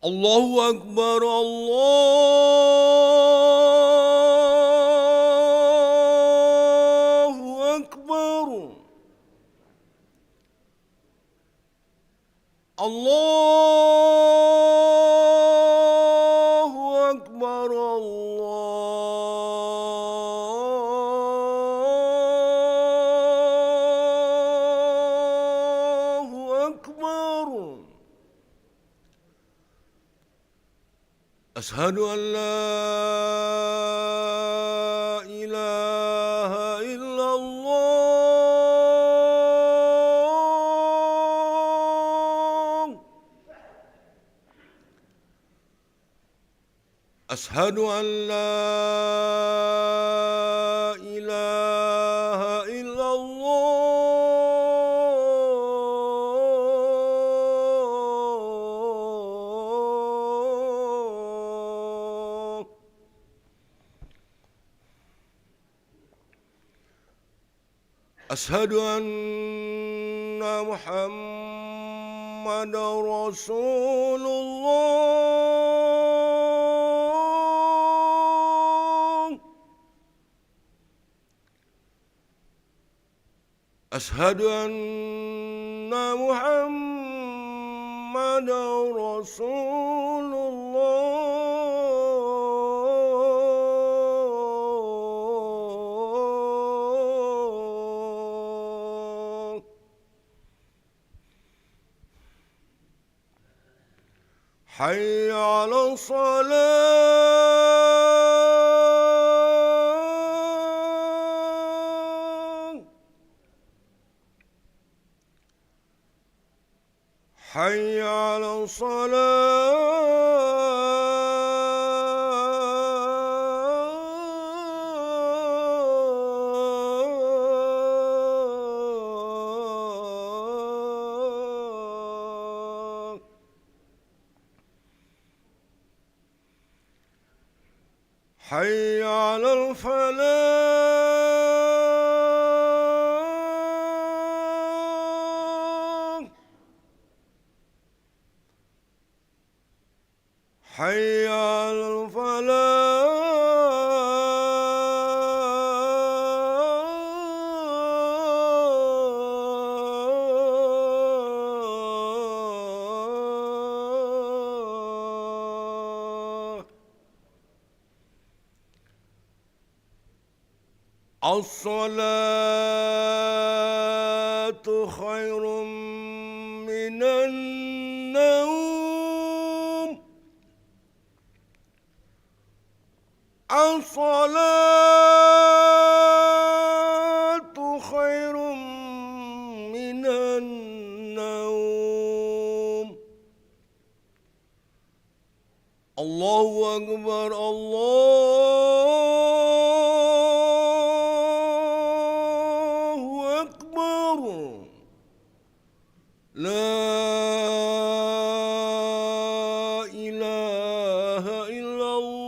Allahu Akbar, Allahu Akbar. Allahu Akbar, Allahu Akbar. أشهد أن لا إله إلا الله. أشهد أن لا إله إلا الله. أشهد أن محمد رسول الله. أشهد أن محمد رسول الله. حي على الصلاة. حي على الصلاة. حي على الفلاح. حي على الفلاح. الصلاة خير من النوم. الصلاة خير من النوم. الله أكبر، الله أكبر. لا إله إلا الله.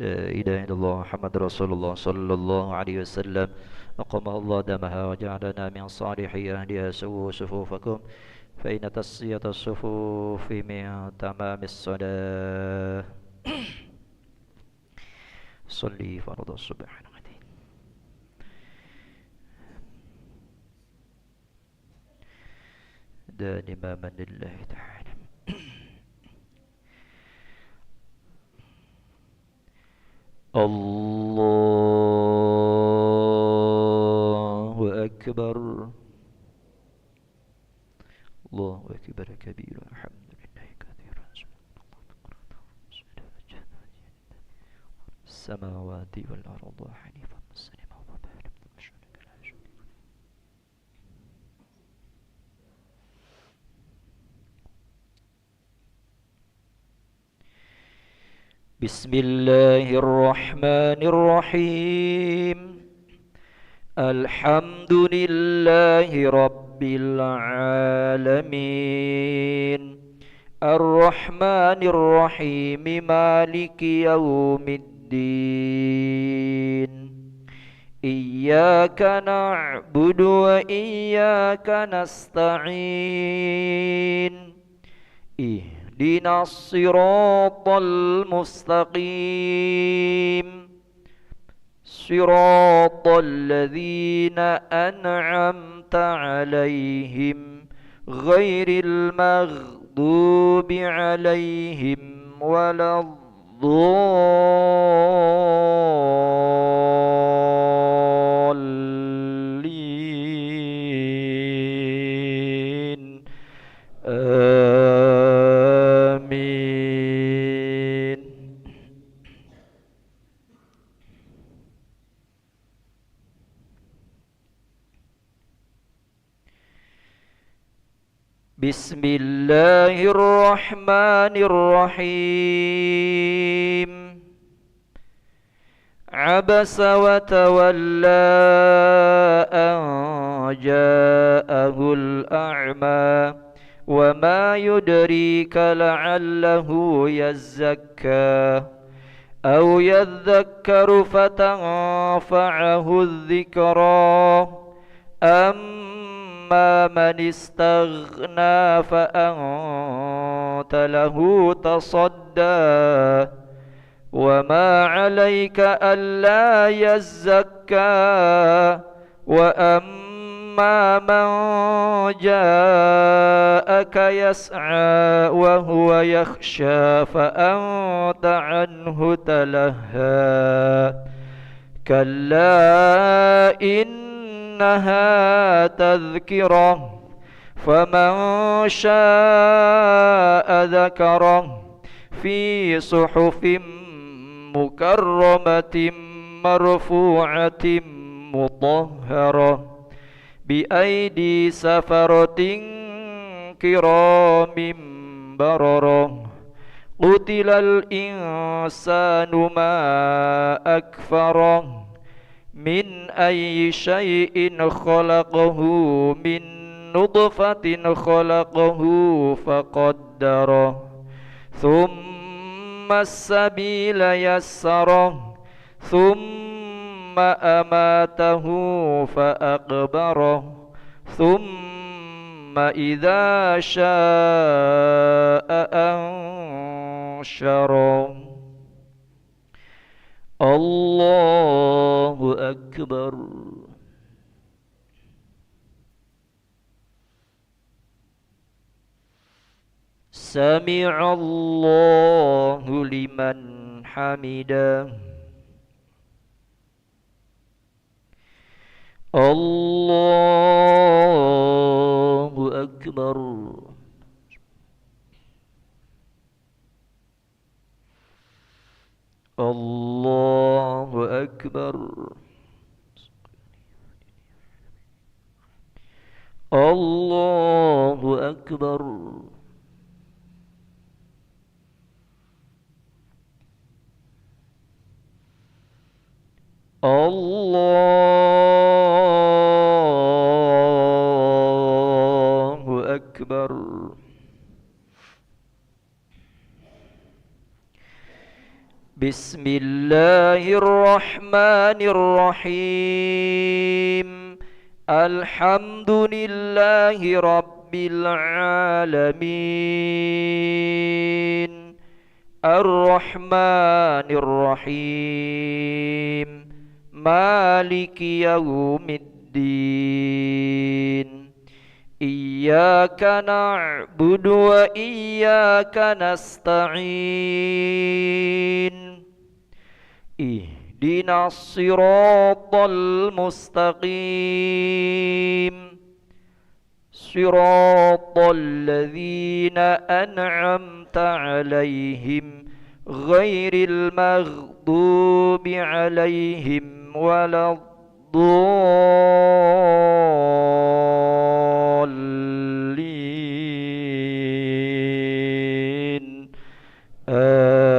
لا إله إلا الله محمد رسول الله صلى الله عليه وسلم أقام الله دمها وجعلنا من صالح أهلها. سووا صفوفكم فإن تصفية الصفوف من تمام الصلاة. صلي فرض الصبح غدين. ده إماما لله تعالى. الله أكبر. الله أكبر كبيرا. الحمد لله كثيرا. السماوات والأرض حنيفا مسلما وبارك وشرك لا شريك. بسم الله الرحمن الرحيم. الحمد لله رب العالمين الرحمن الرحيم مالك يوم الدين. إياك نعبد وإياك نستعين. اهدنا الصراط المستقيم صراط الذين أنعمت عليهم غير المغضوب عليهم ولا الضالين. آمين. بسم الله الرحمن الرحيم. عبس وتولى أن جاءه الأعمى وما يدريك لعله يزكى أو يذكر فتنفعه الذكرى. أما من استغنى فأنت له تصدى وما عليك ألا يزكى. وأما من جاءك يسعى وهو يخشى فأنت عنه تلهى. كلا إنها تذكرة فمن شاء ذكره في صحف مكرمة مرفوعة مطهرة بأيدي سفرة كرام بررة. قتل الإنسان ما أكفره من أي شيء خلقه من نطفة خلقه فقدره ثم السبيل يسره ثم أماته فأقبره ثم إذا شاء أنشره. الله أكبر. سمع الله لمن حمده. الله أكبر. الله أكبر. الله أكبر. الله أكبر. بسم الله الرحمن الرحيم الحمد لله رب العالمين الرحمن الرحيم مالك يوم الدين إياك نعبد وإياك نستعين اهدنا الصراط المستقيم صراط الذين أنعمت عليهم غير المغضوب عليهم ولا الضالين آمين.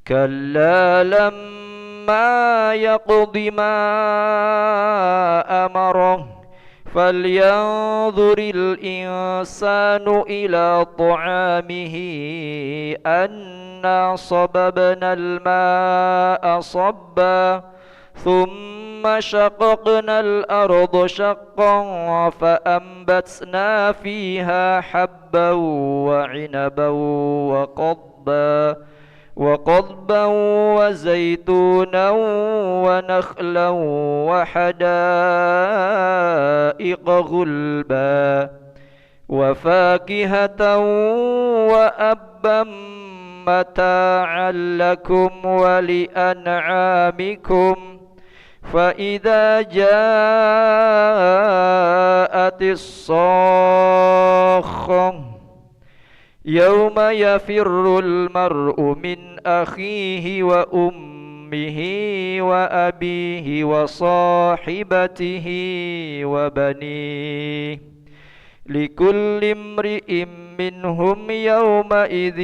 كلا لما يقض ما أمره فلينظر الإنسان إلى طعامه أنا صببنا الماء صبا ثم شققنا الأرض شقا فأنبتنا فيها حبا وعنبا وقضبا وزيتونا ونخلا وحدائق غلبا وفاكهة وأبا متاعا لكم ولأنعامكم فإذا جاءت الصاخة يوم يفر المرء من أخيه وأمه وأبيه وصاحبته وبنيه لكل امرئ منهم يومئذ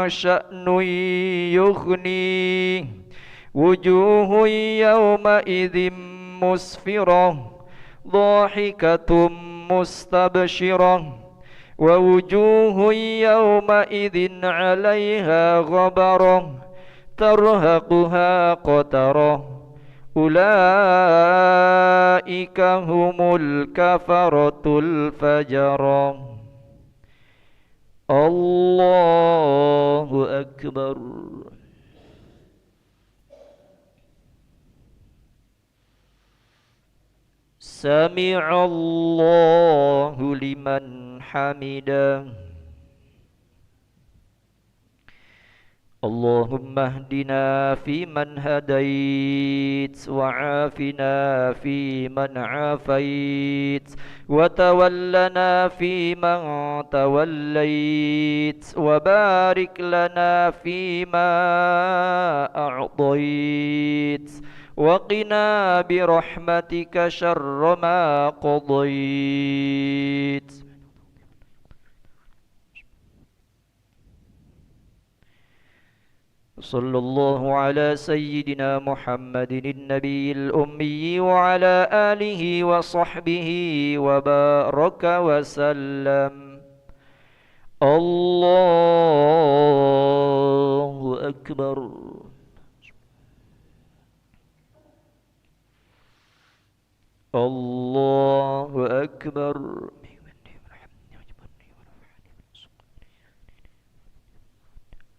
شأن يغنيه وجوه يومئذ مسفرة ضاحكة مستبشرة ووجوه يومئذ عليها غبرة ترهقها قترة أولئك هم الكفرة الفجرة. الله أكبر. سمع الله لمن حمده. اللهم اهدنا فيمن هديت وعافنا فيمن عافيت وتولنا فيمن توليت وبارك لنا فيما أعطيت وقنا برحمتك شر ما قضيت. صلى الله على سيدنا محمد النبي الأمي وعلى آله وصحبه وبارك وسلم. الله أكبر. الله أكبر.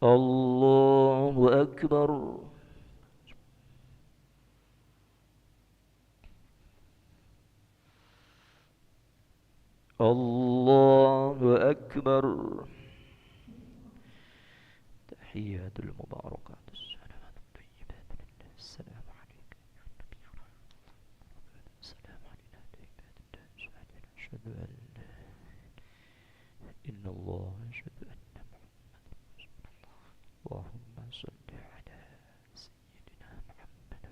الله أكبر. الله أكبر. تحيات المباركات السلامات الطيبات لله. السلام عليكم السلام علينا أشهد أن لا إلا الله أشهد أن اللهم صل على سيدنا محمد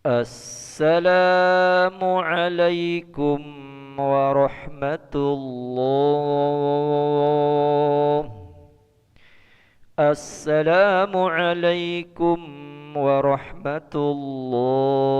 السلام عليكم ورحمة الله. السلام عليكم ورحمة الله.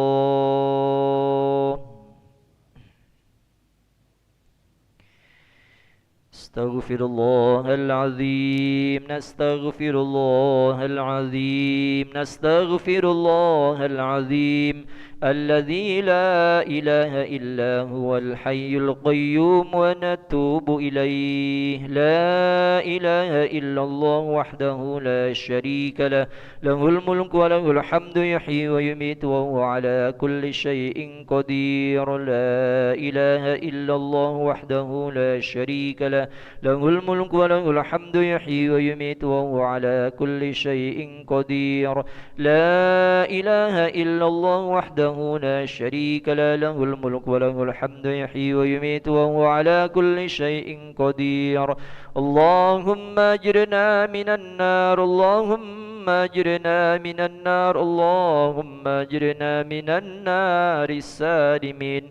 نستغفر الله العظيم، نستغفر الله العظيم، نستغفر الله العظيم الذي لا إله إلا هو الحي القيوم ونتوب إليه. لا إله إلا الله وحده لا شريك له، له الملك وله الحمد يحيي ويميت وهو على كل شيء قدير. لا إله إلا الله وحده لا شريك له، له الملك وله الحمد يحيي ويميت وهو على كل شيء قدير. لا إله إلا الله وحده لا شريك له، له الملك وله الحمد يحيي ويميت وهو على كل شيء قدير. اللهم أجرنا من النار، اللهم أجرنا من النار، اللهم أجرنا من النار السالمين.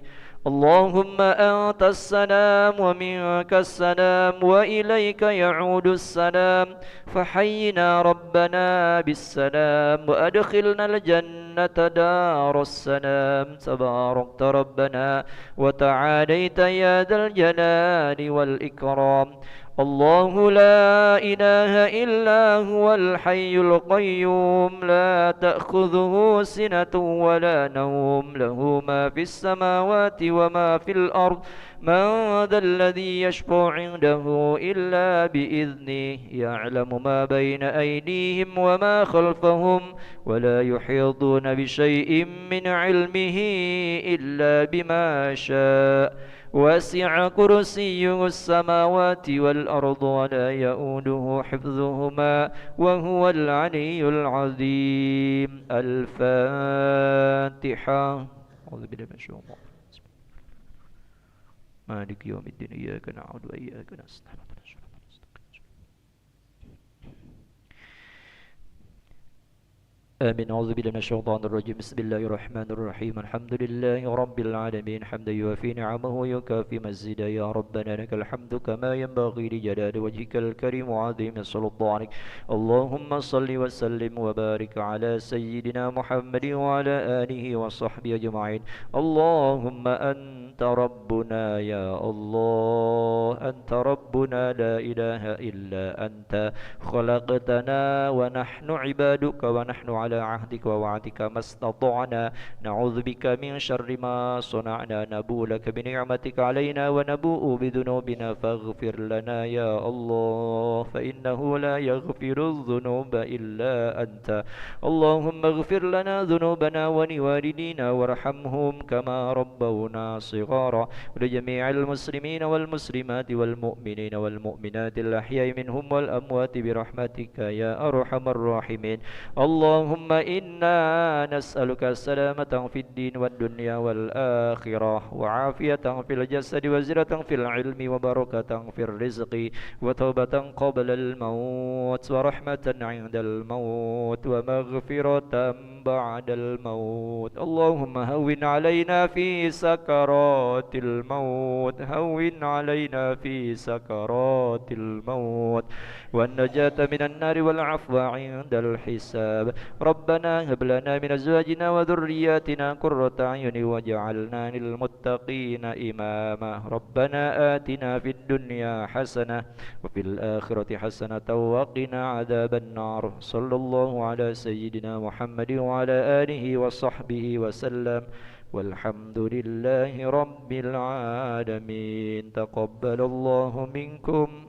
اللهم أنت السلام ومنك السلام وإليك يعود السلام، فحينا ربنا بالسلام وأدخلنا الجنة دار السلام. تباركت ربنا وتعاليت يا ذا الجلال والإكرام. الله لا إله إلا هو الحي القيوم، لا تأخذه سنة ولا نوم، له ما في السماوات وما في الأرض. من ذا الذي يشفع عنده إلا بإذنه، يعلم ما بين أيديهم وما خلفهم، ولا يحيطون بشيء من علمه إلا بما شاء. وسع كرسيه السماوات والأرض ولا يؤوده حفظهما وهو العلي العظيم. الفاتحة. أعوذ بالله من الشيطان الرجيم. مالك يوم الدين، إياك نعبد وإياك نستعين. آمين. أعوذ بالله من الشيطان الرجيم. بسم الله الرحمن الرحيم. الحمد لله رب العالمين حمدا يوافي نعمه ويكافي مزيدا. يا ربنا لك الحمد كما ينبغي لجلال وجهك الكريم وعظيم سلطانك. اللهم صل وسلم وبارك على سيدنا محمد وعلى آله وصحبه أجمعين. اللهم أنت ربنا يا الله، أنت ربنا لا إله إلا أنت، خلقتنا ونحن عبادك ونحن على عهدك ووعدك ما استطعنا. نعوذ بك من شر ما صنعنا، نبوء لك بنعمتك علينا ونبوء بذنوبنا فاغفر لنا يا الله، فإنه لا يغفر الذنوب إلا أنت. اللهم اغفر لنا ذنوبنا ولوالدينا وارحمهم كما ربونا صغارا، ولجميع المسلمين والمسلمات والمؤمنين والمؤمنات الأحياء منهم والأموات برحمتك يا أرحم الراحمين. اللهم إنا نسألك السلامة في الدين والدنيا والآخرة، وعافية في الجسد وزرة في العلم وبركة في الرزق وتوبة قبل الموت ورحمة عند الموت ومغفرة بعد الموت. اللهم هون علينا في سكرات الموت، هون علينا في سكرات الموت، والنجاة من النار والعفو عند الحساب. ربنا هب لنا من أزواجنا وذرياتنا قرة أعين واجعلنا للمتقين إماما. ربنا آتنا في الدنيا حسنة وفي الآخرة حسنة وقنا عذاب النار. صلى الله على سيدنا محمد وعلى آله وصحبه وسلم، والحمد لله رب العالمين. تقبل الله منكم